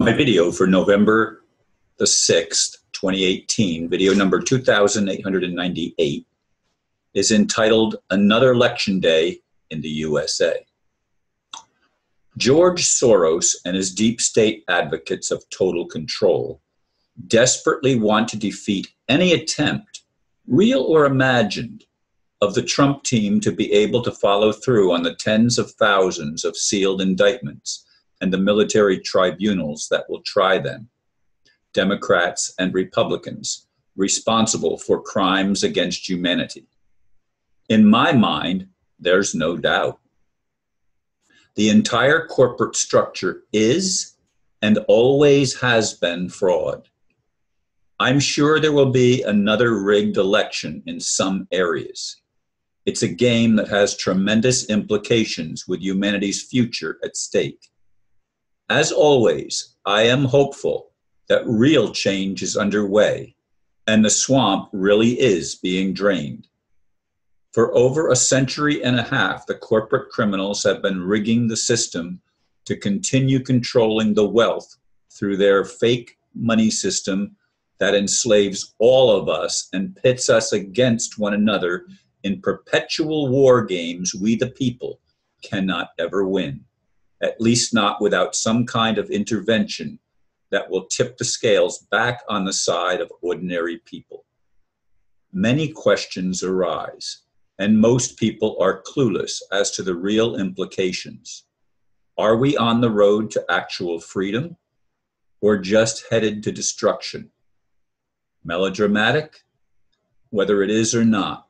My video for November the 6th, 2018, video number 2898, is entitled Another Election Day in the USA. George Soros and his deep state advocates of total control desperately want to defeat any attempt, real or imagined, of the Trump team to be able to follow through on the tens of thousands of sealed indictments and the military tribunals that will try them, Democrats and Republicans, responsible for crimes against humanity. In my mind, there's no doubt. The entire corporate structure is and always has been fraud. I'm sure there will be another rigged election in some areas. It's a game that has tremendous implications with humanity's future at stake. As always, I am hopeful that real change is underway and the swamp really is being drained. For over a century and a half, the corporate criminals have been rigging the system to continue controlling the wealth through their fake money system that enslaves all of us and pits us against one another in perpetual war games we the people cannot ever win, at least not without some kind of intervention that will tip the scales back on the side of ordinary people. Many questions arise, and most people are clueless as to the real implications. Are we on the road to actual freedom or just headed to destruction? Melodramatic? Whether it is or not,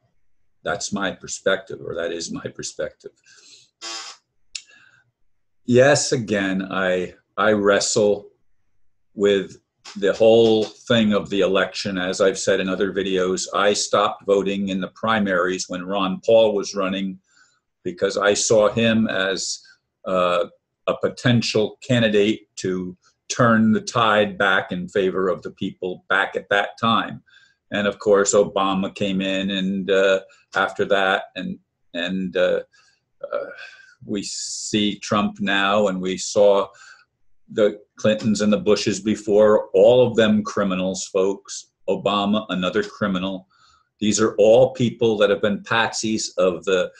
that's my perspective, or that is my perspective. Yes, again, I wrestle with the whole thing of the election. As I've said in other videos, I stopped voting in the primaries when Ron Paul was running because I saw him as a potential candidate to turn the tide back in favor of the people back at that time. And of course, Obama came in, and after that, and we see Trump now, and we saw the Clintons and the Bushes before, all of them criminals, folks. Obama, another criminal. These are all people that have been patsies of the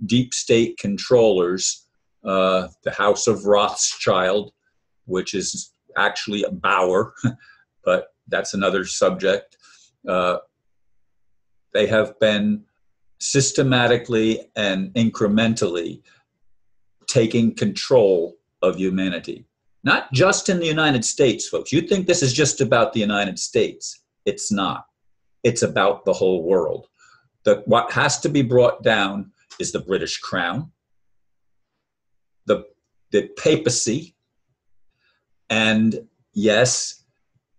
deep state controllers, the House of Rothschild, which is actually a Bauer, but that's another subject. They have been systematically and incrementally taking control of humanity. Not just in the United States, folks. You think this is just about the United States. It's not. It's about the whole world. What has to be brought down is the British Crown, the papacy, and yes,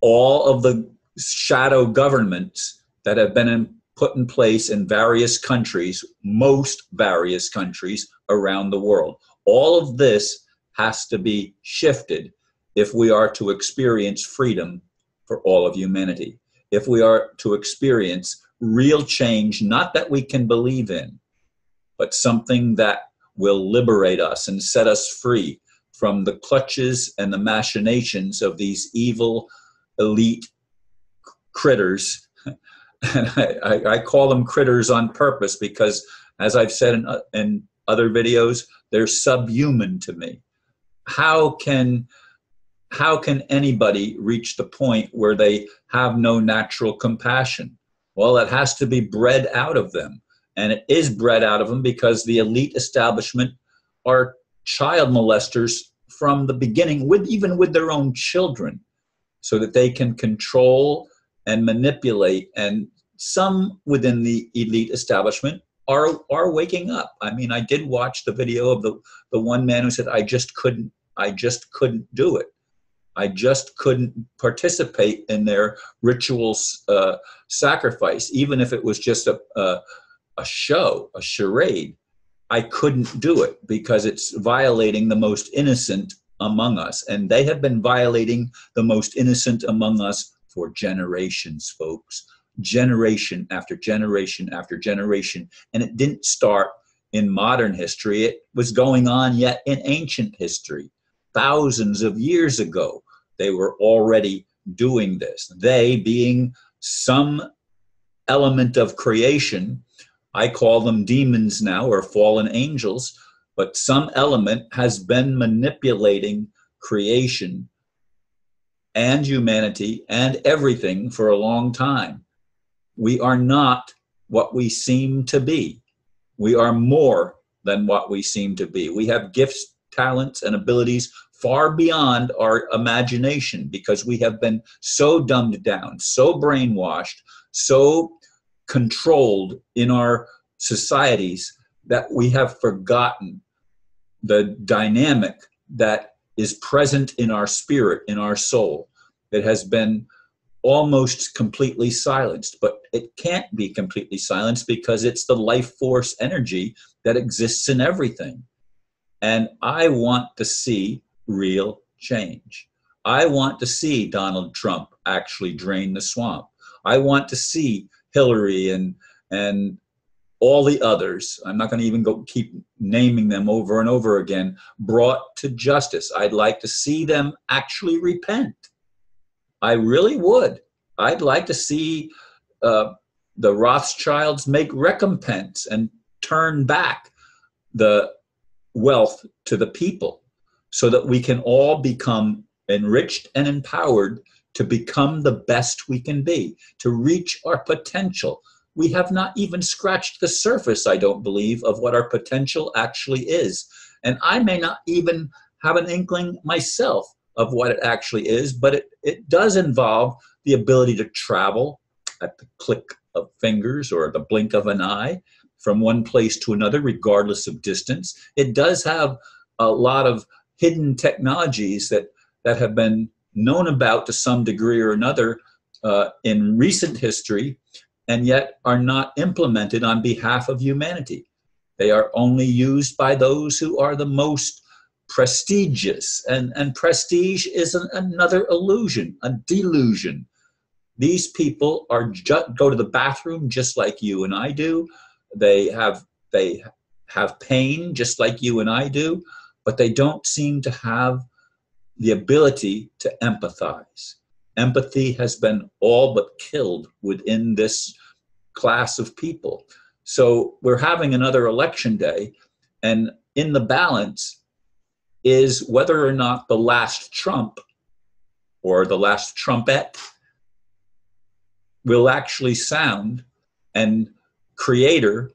all of the shadow governments that have been put in place in various countries, most various countries around the world. All of this has to be shifted if we are to experience freedom for all of humanity. If we are to experience real change, not that we can believe in, but something that will liberate us and set us free from the clutches and the machinations of these evil elite critters. And I call them critters on purpose because, as I've said in other videos, they're subhuman to me. How can anybody reach the point where they have no natural compassion? Well, it has to be bred out of them. And it is bred out of them because the elite establishment are child molesters from the beginning, even with their own children, so that they can control and manipulate. And some within the elite establishment are waking up. I mean, I did watch the video of the one man who said, I just couldn't do it. I just couldn't participate in their ritual sacrifice, even if it was just a show, a charade. I couldn't do it because it's violating the most innocent among us. And they have been violating the most innocent among us for generations, folks. Generation after generation after generation. And it didn't start in modern history. It was going on yet in ancient history, thousands of years ago. They were already doing this. They being some element of creation. I call them demons now, or fallen angels, but some element has been manipulating creation and humanity and everything for a long time. We are not what we seem to be. We are more than what we seem to be. We have gifts, talents, and abilities far beyond our imagination, because we have been so dumbed down, so brainwashed, so controlled in our societies that we have forgotten the dynamic that is present in our spirit, in our soul, that has been almost completely silenced. But it can't be completely silenced, because it's the life force energy that exists in everything. And I want to see real change. I want to see Donald Trump actually drain the swamp. I want to see Hillary and all the others, I'm not going to even keep naming them over and over again, brought to justice. I'd like to see them actually repent. I really would. I'd like to see the Rothschilds make recompense and turn back the wealth to the people, so that we can all become enriched and empowered to become the best we can be, to reach our potential. We have not even scratched the surface, I don't believe, of what our potential actually is. And I may not even have an inkling myself of what it actually is, but it does involve the ability to travel at the click of fingers or the blink of an eye from one place to another, regardless of distance. It does have a lot of hidden technologies that have been known about to some degree or another in recent history, and yet are not implemented on behalf of humanity. They are only used by those who are the most prestigious, and prestige is another illusion, a delusion. These people go to the bathroom just like you and I do. They have pain just like you and I do, but they don't seem to have the ability to empathize. Empathy has been all but killed within this class of people. So we're having another election day, and in the balance is whether or not the last Trump or the last trumpet will actually sound, and creator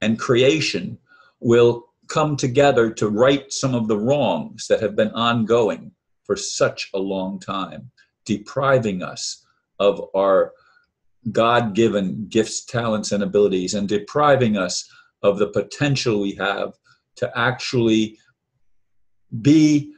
and creation will come together to right some of the wrongs that have been ongoing for such a long time, depriving us of our God-given gifts, talents, and abilities, and depriving us of the potential we have to actually be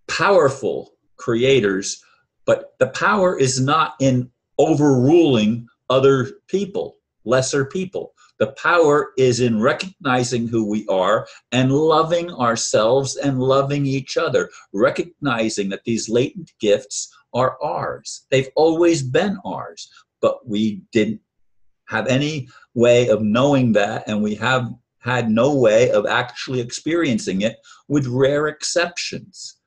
powerful creators. But the power is not in overruling other people, lesser people. The power is in recognizing who we are and loving ourselves and loving each other, recognizing that these latent gifts are ours. They've always been ours, but we didn't have any way of knowing that, and we have had no way of actually experiencing it, with rare exceptions.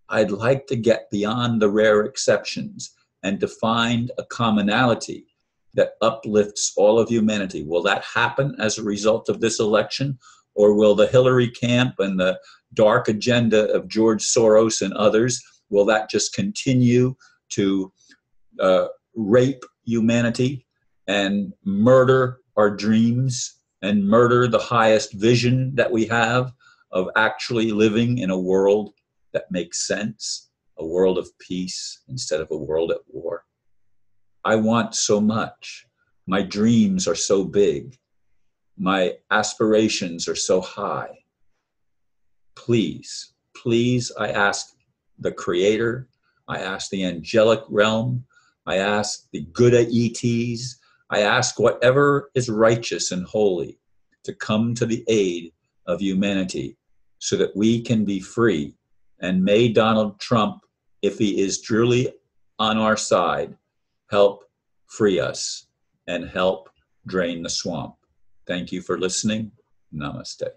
I'd like to get beyond the rare exceptions and to find a commonality that uplifts all of humanity. Will that happen as a result of this election? Or will the Hillary camp and the dark agenda of George Soros and others, will that just continue to rape humanity and murder our dreams and murder the highest vision that we have of actually living in a world that makes sense, a world of peace instead of a world at war? I want so much. My dreams are so big. My aspirations are so high. Please, please, I ask the Creator, I ask the angelic realm, I ask the good ETs, I ask whatever is righteous and holy to come to the aid of humanity so that we can be free. And may Donald Trump, if he is truly on our side, help free us and help drain the swamp. Thank you for listening. Namaste.